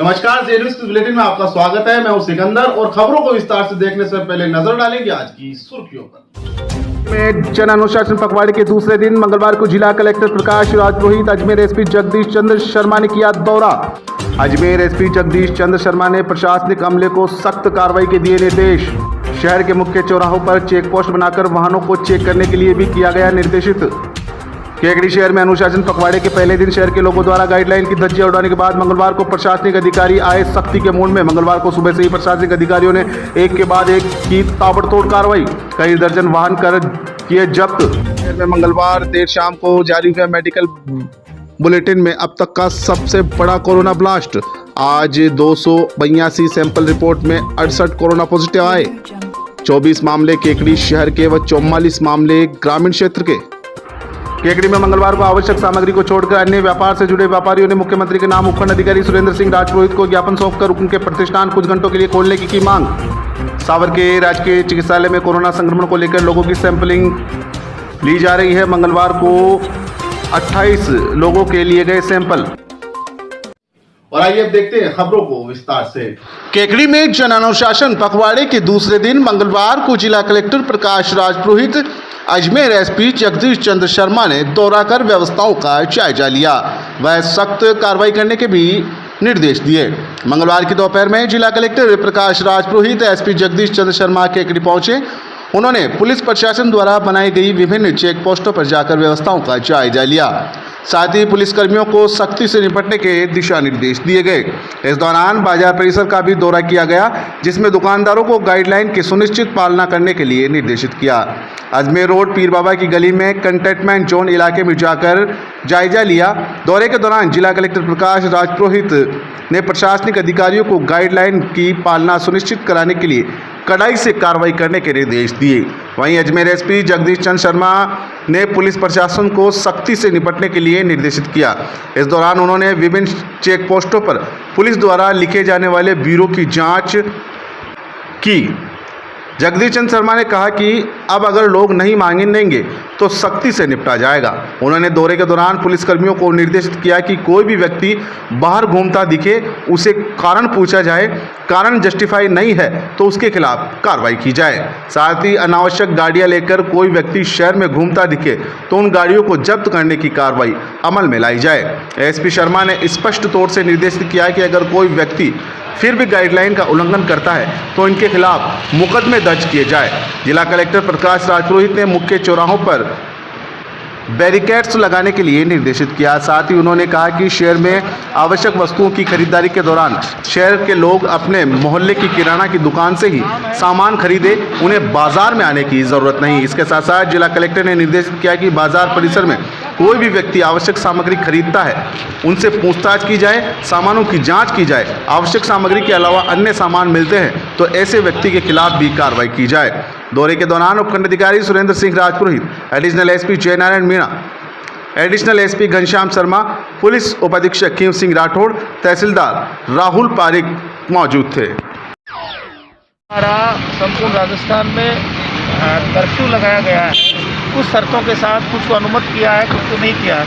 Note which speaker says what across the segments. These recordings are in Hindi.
Speaker 1: नमस्कार, जे न्यूज बुलेटिन में आपका स्वागत है। मैं हूं सिकंदर और खबरों को विस्तार से देखने से पहले नजर डालेंगे आज की सुर्खियों पर। में जन अनुशासन पखवाड़े के दूसरे दिन मंगलवार को जिला कलेक्टर प्रकाश राजपुरोहित, अजमेर एसपी जगदीश चंद्र शर्मा ने किया दौरा। अजमेर एसपी जगदीश चंद्र शर्मा ने प्रशासनिक अमले को सख्त कार्रवाई के दिए निर्देश। शहर के मुख्य चौराहों पर चेक पोस्ट बनाकर वाहनों को चेक करने के लिए भी किया गया निर्देशित। केकड़ी शहर में अनुशासन पखवाड़े के पहले दिन शहर के लोगों द्वारा गाइडलाइन की धज्जियां उड़ाने के बाद मंगलवार को प्रशासनिक अधिकारी आए सख्ती के मूड में। मंगलवार को सुबह से ही प्रशासनिक अधिकारियों ने एक के बाद एक की ताबड़तोड़ कार्रवाई, कई दर्जन वाहन कर किए जब्त। शहर में मंगलवार देर शाम को जारी हुए मेडिकल बुलेटिन में अब तक का सबसे बड़ा कोरोना ब्लास्ट। आज 282 सैंपल रिपोर्ट में 68 कोरोना पॉजिटिव आए। 24 मामले केकड़ी शहर के व 44 मामले ग्रामीण क्षेत्र के। केकड़ी में मंगलवार को आवश्यक सामग्री को छोड़कर अन्य व्यापार से जुड़े व्यापारियों ने मुख्यमंत्री के नाम उपखंड अधिकारी सुरेंद्र सिंह राजपुरोहित को ज्ञापन सौंपकर उनके प्रतिष्ठान कुछ घंटों के लिए खोलने की मांग। सावर के राजकीय चिकित्सालय में कोरोना संक्रमण को लेकर लोगों की सैंपलिंग ली जा रही है। मंगलवार को 28 लोगों के लिए गए सैंपल। और आइए अब देखते हैं खबरों को विस्तार से। केकड़ी में जन अनुशासन पखवाड़े के दूसरे दिन मंगलवार को जिला कलेक्टर प्रकाश राजपुरोहित, अजमेर एसपी जगदीश चंद्र शर्मा ने दौरा कर व्यवस्थाओं का जायजा लिया। वह सख्त कार्रवाई करने के भी निर्देश दिए। मंगलवार की दोपहर में जिला कलेक्टर प्रकाश राजपुरोहित एसपी जगदीश चंद्र शर्मा केकड़ी पहुंचे। उन्होंने पुलिस प्रशासन द्वारा बनाई गई विभिन्न चेक पोस्टों पर जाकर व्यवस्थाओं का जायजा लिया। साथ ही पुलिसकर्मियों को सख्ती से निपटने के दिशा निर्देश दिए गए। इस दौरान बाजार परिसर का भी दौरा किया गया, जिसमें दुकानदारों को गाइडलाइन की सुनिश्चित पालना करने के लिए निर्देशित किया। अजमेर रोड पीर बाबा की गली में कंटेनमेंट जोन इलाके में जाकर जायजा लिया। दौरे के दौरान जिला कलेक्टर प्रकाश राजपुरोहित ने प्रशासनिक अधिकारियों को गाइडलाइन की पालना सुनिश्चित कराने के लिए कड़ाई से कार्रवाई करने के निर्देश दिए। वहीं अजमेर एसपी जगदीश चंद्र शर्मा ने पुलिस प्रशासन को सख्ती से निपटने के लिए निर्देशित किया। इस दौरान उन्होंने विभिन्न चेक पोस्टों पर पुलिस द्वारा लिखे जाने वाले ब्यूरो की जांच की। जगदीश चंद्र शर्मा ने कहा कि अब अगर लोग नहीं मांगेंगे तो सख्ती से निपटा जाएगा। उन्होंने दौरे के दौरान पुलिसकर्मियों को निर्देशित किया कि कोई भी व्यक्ति बाहर घूमता दिखे उसे कारण पूछा जाए, कारण जस्टिफाई नहीं है तो उसके खिलाफ कार्रवाई की जाए। साथ ही अनावश्यक गाड़ियां लेकर कोई व्यक्ति शहर में घूमता दिखे तो उन गाड़ियों को जब्त करने की कार्रवाई अमल में लाई जाए। एसपी शर्मा ने स्पष्ट तौर से निर्देशित किया कि अगर कोई व्यक्ति फिर भी गाइडलाइन का उल्लंघन करता है तो इनके खिलाफ मुकदमे दर्ज किए जाए। जिला कलेक्टर प्रकाश राजपुरोहित ने मुख्य चौराहों पर बैरिकेड्स लगाने के लिए निर्देशित किया। साथ ही उन्होंने कहा कि शहर में आवश्यक वस्तुओं की खरीदारी के दौरान शहर के लोग अपने मोहल्ले की किराना की दुकान से ही सामान खरीदे, उन्हें बाजार में आने की ज़रूरत नहीं। इसके साथ साथ जिला कलेक्टर ने निर्देशित किया कि बाजार परिसर में कोई भी व्यक्ति आवश्यक सामग्री खरीदता है उनसे पूछताछ की जाए, सामानों की जांच की जाए। आवश्यक सामग्री के अलावा अन्य सामान मिलते हैं तो ऐसे व्यक्ति के खिलाफ भी कार्रवाई की जाए। दौरे के दौरान उपखंड अधिकारी Surendra Singh Rajpurohit, additional SP Jaynarayan Meena, additional SP Ghanshyam Sharma, police उपाधीक्षक खीम सिंह राठौड़, तहसीलदार राहुल पारिक मौजूद थे।
Speaker 2: हमारा संपूर्ण राजस्थान में कर्फ्यू लगाया गया है। कुछ शर्तों के साथ कुछ को अनुमति किया है, कुछ को नहीं किया है।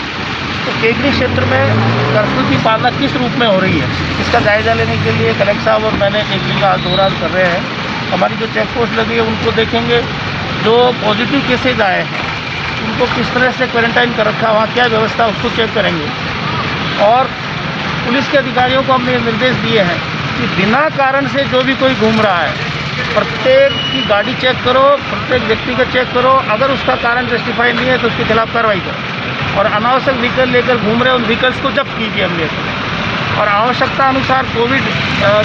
Speaker 2: तो केकड़ी क्षेत्र में कर्फ्यू की पालना किस रूप में हो रही है, इसका जायजा लेने के लिए कलेक्टर साहब और मैंने एक दिन का दौरा कर रहे हैं। हमारी जो चेक पोस्ट लगी है उनको देखेंगे, जो पॉजिटिव केसेज आए हैं उनको किस तरह से क्वारंटाइन कर रखा, वहाँ क्या व्यवस्था उसको चेक करेंगे। और पुलिस के अधिकारियों को हमने निर्देश दिए हैं कि बिना कारण से जो भी कोई घूम रहा है प्रत्येक की गाड़ी चेक करो, प्रत्येक व्यक्ति का चेक करो। अगर उसका कारण जस्टिफाई नहीं है तो उसके खिलाफ कार्रवाई करो। और अनावश्यक व्हीकल लेकर घूम रहे उन व्हीकल्स को जब्त कीजिए हमले। और आवश्यकता अनुसार कोविड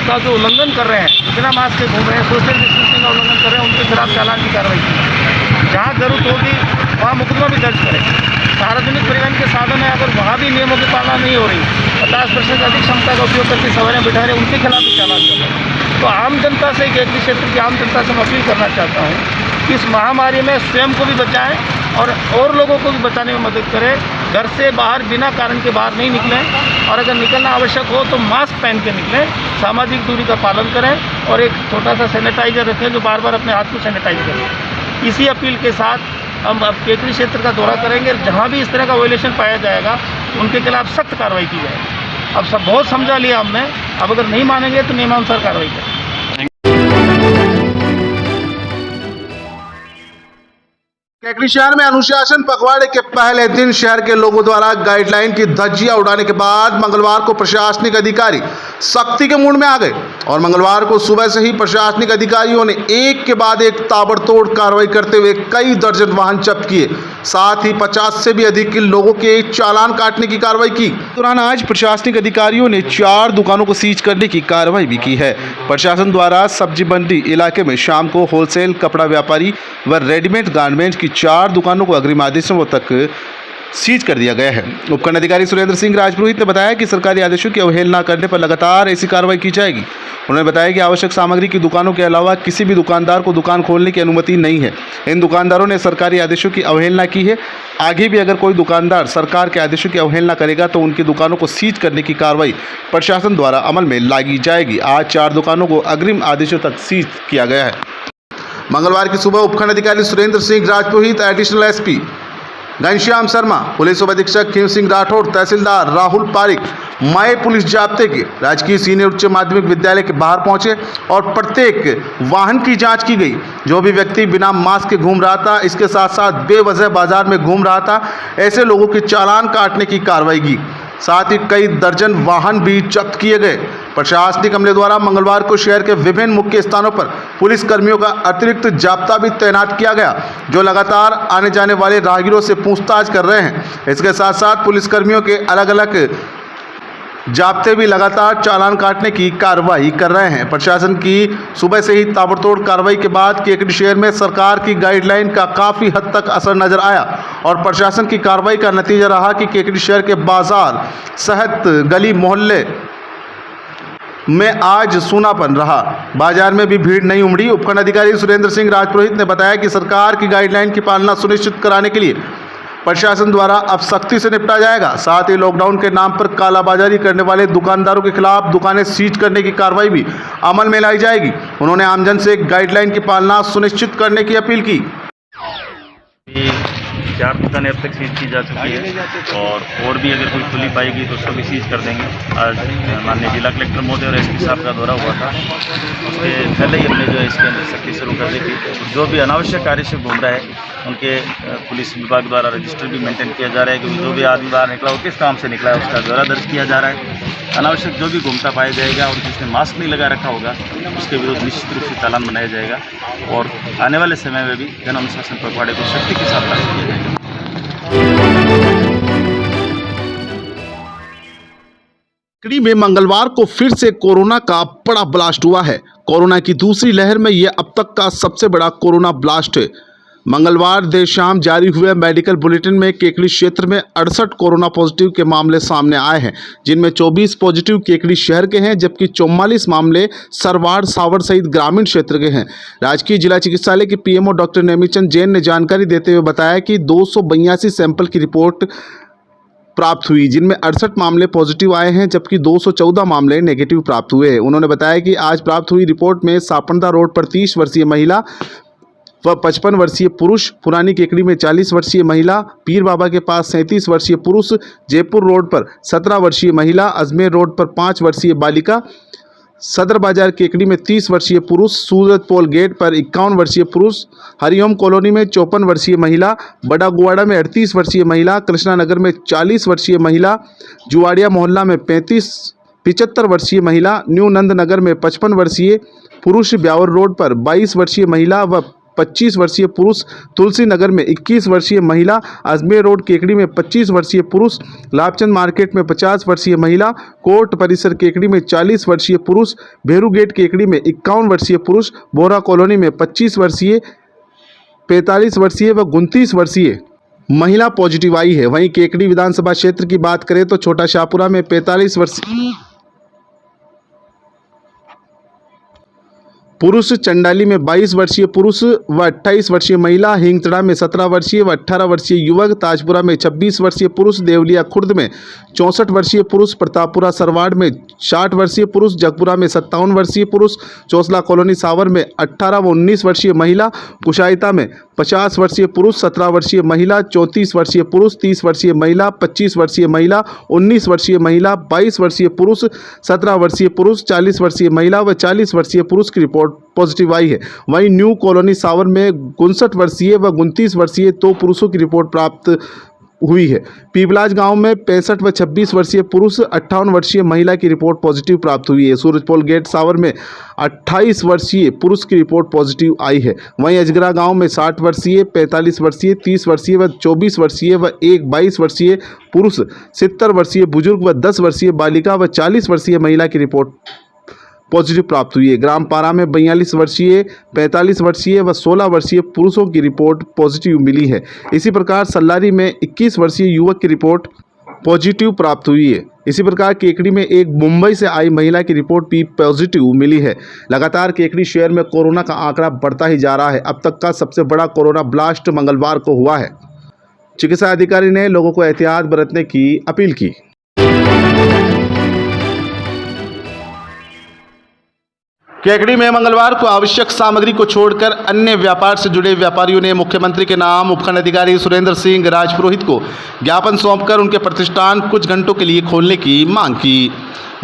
Speaker 2: का जो उल्लंघन कर रहे हैं, बिना मास्क के घूम रहे हैं, सोशल डिस्टेंसिंग का उल्लंघन कर रहे हैं, उनके खिलाफ चालान की कार्रवाई की। जहाँ जरूरत होगी वहाँ मुकदमा भी दर्ज करें। सार्वजनिक परिवहन के साधन है, अगर वहाँ भी नियमों की पालना नहीं हो रही, 50% अधिक क्षमता का उपयोग करके सवारियाँ बिठा रहे हैं, उनके खिलाफ भी चालान करें। तो आम जनता से, केकड़ी क्षेत्र की आम जनता से मैं अपील करना चाहता हूँ कि इस महामारी में स्वयं को भी बचाएं और लोगों को भी बचाने में मदद करें। घर से बाहर बिना कारण के बाहर नहीं निकलें और अगर निकलना आवश्यक हो तो मास्क पहन के निकलें, सामाजिक दूरी का पालन करें और एक छोटा सा सैनिटाइजर रखें जो बार बार अपने हाथ को सैनिटाइज करें। इसी अपील के साथ हम अब केकड़ी क्षेत्र का दौरा करेंगे। जहाँ भी इस तरह का वायलेशन पाया जाएगा उनके खिलाफ सख्त कार्रवाई की जाएगी। अब सब बहुत समझा लिया हमने, अब अगर नहीं मानेंगे तो नियमानुसार कार्रवाई करें।
Speaker 1: केकड़ी शहर में अनुशासन पखवाड़े के पहले दिन शहर के लोगों द्वारा गाइडलाइन की धज्जियां उड़ाने के बाद मंगलवार को प्रशासनिक अधिकारी सख्ती के मूड में आ गए और मंगलवार को सुबह से ही प्रशासनिक अधिकारियों ने एक के बाद एक ताबड़तोड़ कार्रवाई करते हुए कई दर्जन वाहन जब्त किए, साथ ही 50 से भी अधिक लोगों के चालान काटने की कार्रवाई की। दौरान आज प्रशासनिक अधिकारियों ने 4 दुकानों को सीज करने की कार्रवाई भी की है। प्रशासन द्वारा सब्जी मंडी इलाके में शाम को होलसेल कपड़ा व्यापारी व रेडीमेड गारमेंट की 4 दुकानों को अग्रिम आदेशों तक सीज कर दिया गया है। उपखंड अधिकारी सुरेंद्र सिंह राजपुरोहित ने बताया कि सरकारी आदेशों की अवहेलना करने पर लगातार ऐसी कार्रवाई की जाएगी। उन्होंने बताया कि आवश्यक सामग्री की दुकानों के अलावा किसी भी दुकानदार को दुकान खोलने की अनुमति नहीं है। इन दुकानदारों ने सरकारी आदेशों की अवहेलना की है। आगे भी अगर कोई दुकानदार सरकार के आदेशों की अवहेलना करेगा तो उनकी दुकानों को सीज करने की कार्रवाई प्रशासन द्वारा अमल में लाई जाएगी। आज 4 दुकानों को अग्रिम आदेशों तक सीज किया गया है। मंगलवार की सुबह उपखंड अधिकारी Surendra Singh Rajpurohit, additional SP Ghanshyam Sharma, police उप अधीक्षक खीम सिंह राठौड़, तहसीलदार राहुल पारिक, माए पुलिस जाब्ते के राजकीय सीनियर उच्च माध्यमिक विद्यालय के बाहर पहुंचे और प्रत्येक वाहन की जांच की गई। जो भी व्यक्ति बिना मास्क के घूम रहा था, इसके साथ साथ बेवजह बाजार में घूम रहा था, ऐसे लोगों के चालान काटने की कार्रवाई की। साथ ही कई दर्जन वाहन भी जब्त किए गए। प्रशासनिक अमले द्वारा मंगलवार को शहर के विभिन्न मुख्य स्थानों पर पुलिस कर्मियों का अतिरिक्त जाब्ता भी तैनात किया गया, जो लगातार आने जाने वाले राहगीरों से पूछताछ कर रहे हैं। इसके साथ साथ पुलिस कर्मियों के अलग अलग जाब्ते भी लगातार चालान काटने की कार्रवाई कर रहे हैं। प्रशासन की सुबह से ही ताबड़तोड़ कार्रवाई के बाद केकड़ी शहर में सरकार की गाइडलाइन का काफ़ी हद तक असर नजर आया और प्रशासन की कार्रवाई का नतीजा रहा कि केकड़ी शहर के बाजार, सहित गली मोहल्ले में आज सूनापन रहा। बाजार में भी भीड़ नहीं उमड़ी। उपखंड अधिकारी सुरेंद्र सिंह राजपुरोहित ने बताया कि सरकार की गाइडलाइन की पालना सुनिश्चित कराने के लिए प्रशासन द्वारा अब सख्ती से निपटा जाएगा। साथ ही लॉकडाउन के नाम पर कालाबाजारी करने वाले दुकानदारों के खिलाफ दुकानें सीज करने की कार्रवाई भी अमल में लाई जाएगी। उन्होंने आमजन से गाइडलाइन की पालना सुनिश्चित करने की अपील की।
Speaker 3: 4 दुकानें अब तक सीज की जा चुकी है और भी अगर कोई खुली पाएगी तो उसको भी सीज कर देंगे। आज माननीय जिला कलेक्टर महोदय और एसपी साहब का दौरा हुआ था, उसके पहले ही हमने जो है इसके अंदर सख्ती शुरू कर दी थी। जो भी अनावश्यक कार्य से घूम रहा है उनके पुलिस विभाग द्वारा रजिस्टर भी मेंटेन किया जा रहा है, क्योंकि जो भी आदमी बाहर निकला हो, किस काम से निकला है, उसका ब्यौरा दर्ज किया जा रहा है। अनावश्यक जो भी घूमता पाया जाएगा और जिसने मास्क नहीं लगा रखा होगा उसके विरुद्ध निश्चित रूप से चालान बनाया जाएगा और आने वाले समय में भी जन अनुशासन पखवाड़े को सख्ती के साथ लागू किया जाएगा।
Speaker 1: केकड़ी में मंगलवार को फिर से कोरोना का बड़ा ब्लास्ट हुआ है। कोरोना की दूसरी लहर में यह अब तक का सबसे बड़ा कोरोना ब्लास्ट है। मंगलवार देर शाम जारी हुए मेडिकल बुलेटिन में केकड़ी क्षेत्र में 68 कोरोना पॉजिटिव के मामले सामने आए हैं, जिनमें 24 पॉजिटिव केकड़ी शहर के हैं, जबकि 44 मामले सरवाड़, सावर सहित ग्रामीण क्षेत्र के हैं। राजकीय जिला चिकित्सालय के पीएमओ डॉक्टर नेमीचंद जैन ने जानकारी देते हुए बताया कि 282 सैंपल की रिपोर्ट प्राप्त हुई, जिनमें 68 मामले पॉजिटिव आए हैं, जबकि 214 मामले नेगेटिव प्राप्त हुए। उन्होंने बताया कि आज प्राप्त हुई रिपोर्ट में सापंदा रोड पर 30 वर्षीय महिला व 55 वर्षीय पुरुष, पुरानी केकड़ी में 40 वर्षीय महिला, पीर बाबा के पास 37 वर्षीय पुरुष, जयपुर रोड पर 17 वर्षीय महिला, अजमेर रोड पर 5 वर्षीय बालिका, सदर बाजार केकड़ी में 30 वर्षीय पुरुष, सूरत पोल गेट पर 51 वर्षीय पुरुष, हरिओम कॉलोनी में 54 वर्षीय महिला, बड़ा गुवाड़ा में 38 वर्षीय महिला, कृष्णा नगर में 40 वर्षीय महिला, जुआड़िया मोहल्ला में 75 वर्षीय महिला, न्यू नंद नगर में 55 वर्षीय पुरुष, ब्यावर रोड पर 22 वर्षीय महिला व 25 वर्षीय पुरुष, तुलसी नगर में 21 वर्षीय महिला, अजमेर रोड केकड़ी में 25 वर्षीय पुरुष, लाभचंद मार्केट में 50 वर्षीय महिला, कोर्ट परिसर केकड़ी में 40 वर्षीय पुरुष, भेरू गेट केकड़ी में 51 वर्षीय पुरुष, बोरा कॉलोनी में 25 वर्षीय, 45 वर्षीय व 29 वर्षीय महिला पॉजिटिव आई है। वहीं केकड़ी विधानसभा क्षेत्र की बात करें तो छोटा शाहपुरा में 45 वर्षीय पुरुष, चंडाली में 22 वर्षीय पुरुष व 28 वर्षीय महिला, हिंगतड़ा में 17 वर्षीय व 18 वर्षीय युवक, ताजपुरा में 26 वर्षीय पुरुष, देवलिया खुर्द में 64 वर्षीय पुरुष, प्रतापपुरा सरवाड़ में 60 वर्षीय पुरुष, जगपुरा में 57 वर्षीय पुरुष, चौसला कॉलोनी सावर में 18 व 19 वर्षीय महिला, कुशायता में 50 वर्षीय पुरुष, 17 वर्षीय महिला, 34 वर्षीय पुरुष, 30 वर्षीय महिला, 25 वर्षीय महिला, 19 वर्षीय महिला, 22 वर्षीय पुरुष, 17 वर्षीय पुरुष, 40 वर्षीय महिला व 40 वर्षीय पुरुष की रिपोर्ट पॉजिटिव आई है। वहीं न्यू कॉलोनी सावर में 59 वर्षीय व 29 वर्षीय 2 पुरुषों की रिपोर्ट प्राप्त हुई है। पीपलाज गांव में 65 व 26 वर्षीय पुरुष, 58 वर्षीय महिला की रिपोर्ट पॉजिटिव प्राप्त हुई है। सूरजपोल गेट सावर में 28 वर्षीय पुरुष की रिपोर्ट पॉजिटिव आई है। वहीं अजगरा गांव में 60 वर्षीय, 45 वर्षीय, 30 वर्षीय व 24 वर्षीय व एक 22 वर्षीय पुरुष, 70 वर्षीय बुजुर्ग व 10 वर्षीय बालिका व 40 वर्षीय महिला की रिपोर्ट पॉजिटिव प्राप्त हुई है। ग्राम पारा में 42 वर्षीय, 45 वर्षीय व 16 वर्षीय पुरुषों की रिपोर्ट पॉजिटिव मिली है। इसी प्रकार सल्लारी में 21 वर्षीय युवक की रिपोर्ट पॉजिटिव प्राप्त हुई है। इसी प्रकार केकड़ी में एक मुंबई से आई महिला की रिपोर्ट भी पॉजिटिव मिली है। लगातार केकड़ी शहर में कोरोना का आंकड़ा बढ़ता ही जा रहा है। अब तक का सबसे बड़ा कोरोना ब्लास्ट मंगलवार को हुआ है। चिकित्सा अधिकारी ने लोगों को एहतियात बरतने की अपील की। केकड़ी में मंगलवार को आवश्यक सामग्री को छोड़कर अन्य व्यापार से जुड़े व्यापारियों ने मुख्यमंत्री के नाम उपखंड अधिकारी सुरेंद्र सिंह राजपुरोहित को ज्ञापन सौंपकर उनके प्रतिष्ठान कुछ घंटों के लिए खोलने की मांग की।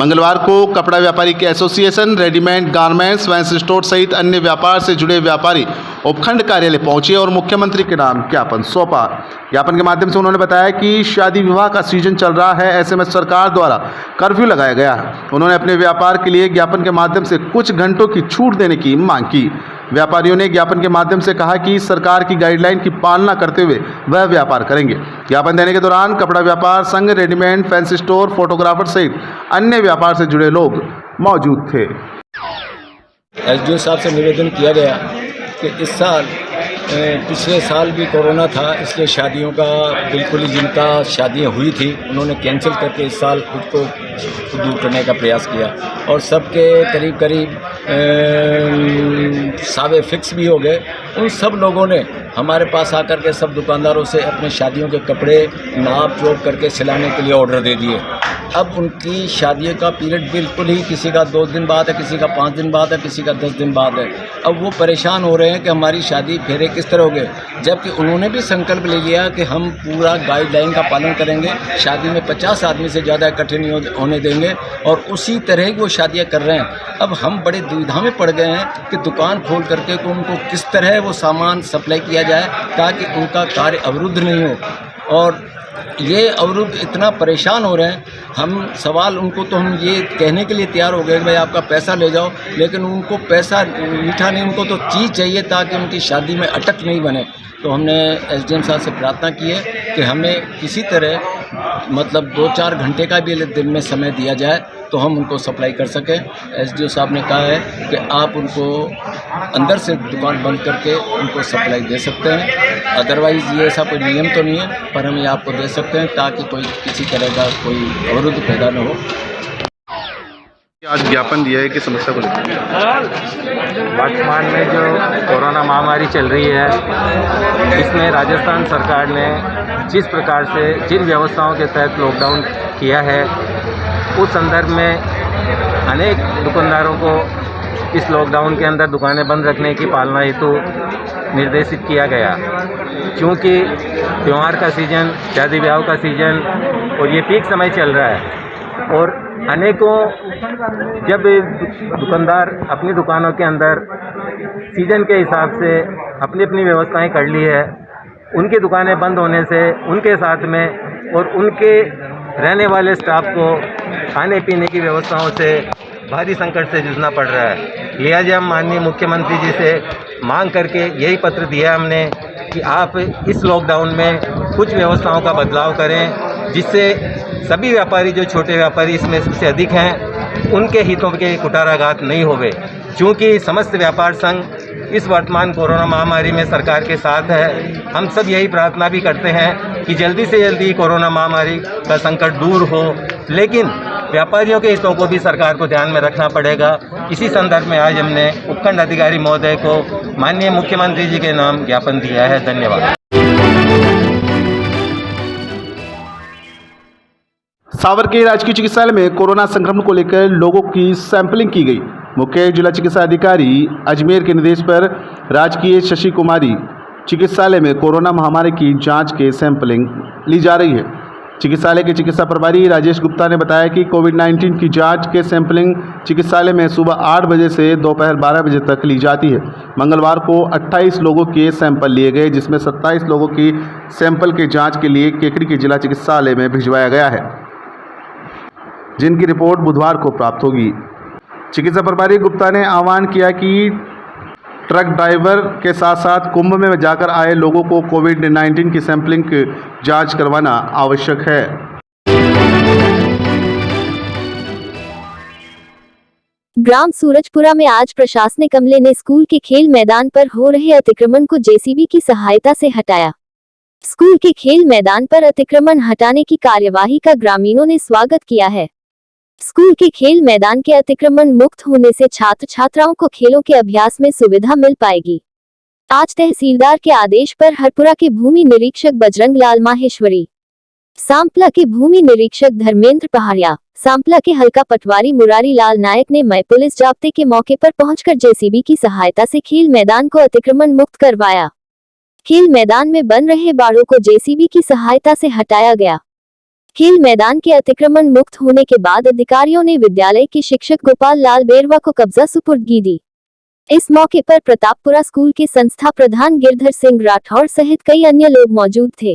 Speaker 1: मंगलवार को कपड़ा व्यापारी के association, readymade garments, fancy store सहित अन्य व्यापार से जुड़े व्यापारी उपखंड कार्यालय पहुंचे और मुख्यमंत्री के नाम ज्ञापन सौंपा। ज्ञापन के माध्यम से उन्होंने बताया कि शादी विवाह का सीजन चल रहा है, ऐसे में सरकार द्वारा कर्फ्यू लगाया गया है। उन्होंने अपने व्यापार के लिए ज्ञापन के माध्यम से कुछ घंटों की छूट देने की मांग की। व्यापारियों ने ज्ञापन के माध्यम से कहा कि सरकार की गाइडलाइन की पालना करते हुए वह व्यापार करेंगे। ज्ञापन देने के दौरान कपड़ा व्यापार संघ, रेडीमेड, फैंसी स्टोर, फोटोग्राफर सहित अन्य व्यापार से जुड़े लोग मौजूद थे।
Speaker 4: एसडीओ साहब से निवेदन किया गया कि इस साल पिछले साल भी कोरोना था, इसलिए शादियों का बिल्कुल ही जिनका शादियां हुई थी उन्होंने कैंसिल करके इस साल खुद को दूर करने का प्रयास किया और सबके करीब करीब सावे फिक्स भी हो गए। उन सब लोगों ने हमारे पास आकर के सब दुकानदारों से अपने शादियों के कपड़े नाप जोख करके सिलाने के लिए ऑर्डर दे दिए। अब उनकी शादियों का पीरियड बिल्कुल ही किसी का 2 दिन बाद है, किसी का 5 दिन बाद है, किसी का 10 दिन बाद है। अब वो परेशान हो रहे हैं कि हमारी शादी फेरे किस तरह हो गए, जबकि उन्होंने भी संकल्प ले लिया कि हम पूरा गाइडलाइन का पालन करेंगे, शादी में 50 आदमी से ज़्यादा इकट्ठे नहीं होने देंगे और उसी तरह की वो शादियाँ कर रहे हैं। अब हम बड़े दुविधा में पड़ गए हैं कि दुकान खोल करके उनको किस तरह वो सामान सप्लाई किया जाए ताकि उनका कार्य अवरुद्ध नहीं हो। और ये अवरुद्ध इतना परेशान हो रहे हैं, हम सवाल उनको तो हम ये कहने के लिए तैयार हो गए कि भाई आपका पैसा ले जाओ, लेकिन उनको पैसा मीठा नहीं, उनको तो चीज़ चाहिए ताकि उनकी शादी में अटक नहीं बने। तो हमने एसडीएम साहब से प्रार्थना की है कि हमें किसी तरह मतलब 2-4 घंटे का भी दिन में समय दिया जाए तो हम उनको सप्लाई कर सकें। एसडीओ साहब ने कहा है कि आप उनको अंदर से दुकान बंद करके उनको सप्लाई दे सकते हैं, अदरवाइज़ ये ऐसा कोई नियम तो नहीं है, पर हम ये आपको दे सकते हैं ताकि कोई किसी तरह का कोई अवरुद्ध पैदा न हो।
Speaker 1: आज ज्ञापन दिया है कि समस्या को लेकर
Speaker 5: वर्तमान में जो कोरोना महामारी चल रही है, इसमें राजस्थान सरकार ने जिस प्रकार से जिन व्यवस्थाओं के तहत लॉकडाउन किया है, उस संदर्भ में अनेक दुकानदारों को इस लॉकडाउन के अंदर दुकानें बंद रखने की पालना हेतु निर्देशित किया गया। क्योंकि त्यौहार का सीज़न, शादी ब्याह का सीज़न और ये पीक समय चल रहा है और अनेकों जब दुकानदार अपनी दुकानों के अंदर सीज़न के हिसाब से अपनी अपनी व्यवस्थाएं कर ली है, उनकी दुकानें बंद होने से उनके साथ में और उनके रहने वाले स्टाफ को खाने पीने की व्यवस्थाओं से भारी संकट से जूझना पड़ रहा है। लिहाजा हम माननीय मुख्यमंत्री जी से मांग करके यही पत्र दिया हमने कि आप इस लॉकडाउन में कुछ व्यवस्थाओं का बदलाव करें, जिससे सभी व्यापारी जो छोटे व्यापारी इसमें सबसे अधिक हैं उनके हितों के कुठाराघात नहीं होवे। चूँकि समस्त व्यापार संघ इस वर्तमान कोरोना महामारी में सरकार के साथ है। हम सब यही प्रार्थना भी करते हैं कि जल्दी से जल्दी कोरोना महामारी का संकट दूर हो, लेकिन व्यापारियों के हितों को भी सरकार को ध्यान में रखना पड़ेगा। इसी संदर्भ में आज हमने उपखंड अधिकारी महोदय को माननीय मुख्यमंत्री जी के नाम ज्ञापन दिया है। धन्यवाद।
Speaker 1: सावर के राजकीय चिकित्सालय में कोरोना संक्रमण को लेकर लोगों की सैंपलिंग की गई। मुख्य जिला चिकित्सा अधिकारी अजमेर के निर्देश पर राजकीय शशि कुमारी चिकित्सालय में कोरोना महामारी की जांच के सैंपलिंग ली जा रही है। चिकित्सालय के चिकित्सा प्रभारी राजेश गुप्ता ने बताया कि कोविड-19 की जांच के सैंपलिंग चिकित्सालय में सुबह 8 बजे से दोपहर 12 बजे तक ली जाती है। मंगलवार को 28 लोगों के सैंपल लिए गए, जिसमें 27 लोगों की सैंपल के जांच के लिए केकड़ी के जिला चिकित्सालय में भिजवाया गया है, जिनकी रिपोर्ट बुधवार को प्राप्त होगी। चिकित्सा प्रभारी गुप्ता ने आह्वान किया कि ट्रक ड्राइवर के साथ साथ कुंभ में जाकर आए लोगों को कोविड-19 की सैंपलिंग की जांच करवाना आवश्यक है।
Speaker 6: ग्राम सूरजपुरा में आज प्रशासनिक अमले ने स्कूल के खेल मैदान पर हो रहे अतिक्रमण को जेसीबी की सहायता से हटाया। स्कूल के खेल मैदान पर अतिक्रमण हटाने की कार्यवाही का ग्रामीणों ने स्वागत किया है। स्कूल के खेल मैदान के अतिक्रमण मुक्त होने से छात्र छात्राओं को खेलों के अभ्यास में सुविधा मिल पाएगी। आज तहसीलदार के आदेश पर हरपुरा के भूमि निरीक्षक बजरंग लाल माहेश्वरी, सांपला के भूमि निरीक्षक धर्मेंद्र पहाड़िया, सांपला के हल्का पटवारी मुरारी लाल नायक ने मई पुलिस जाब्ते के मौके पर पहुंचकर जेसीबी की सहायता से खेल मैदान को अतिक्रमण मुक्त करवाया। खेल मैदान में बन रहे बाड़ों को जेसीबी की सहायता से हटाया गया। खेल मैदान के अतिक्रमण मुक्त होने के बाद अधिकारियों ने विद्यालय के शिक्षक गोपाल लाल बेरवा को कब्जा सुपुर्दगी दी। इस मौके पर प्रतापपुरा स्कूल के संस्था प्रधान गिरधर सिंह राठौर सहित कई अन्य लोग मौजूद थे।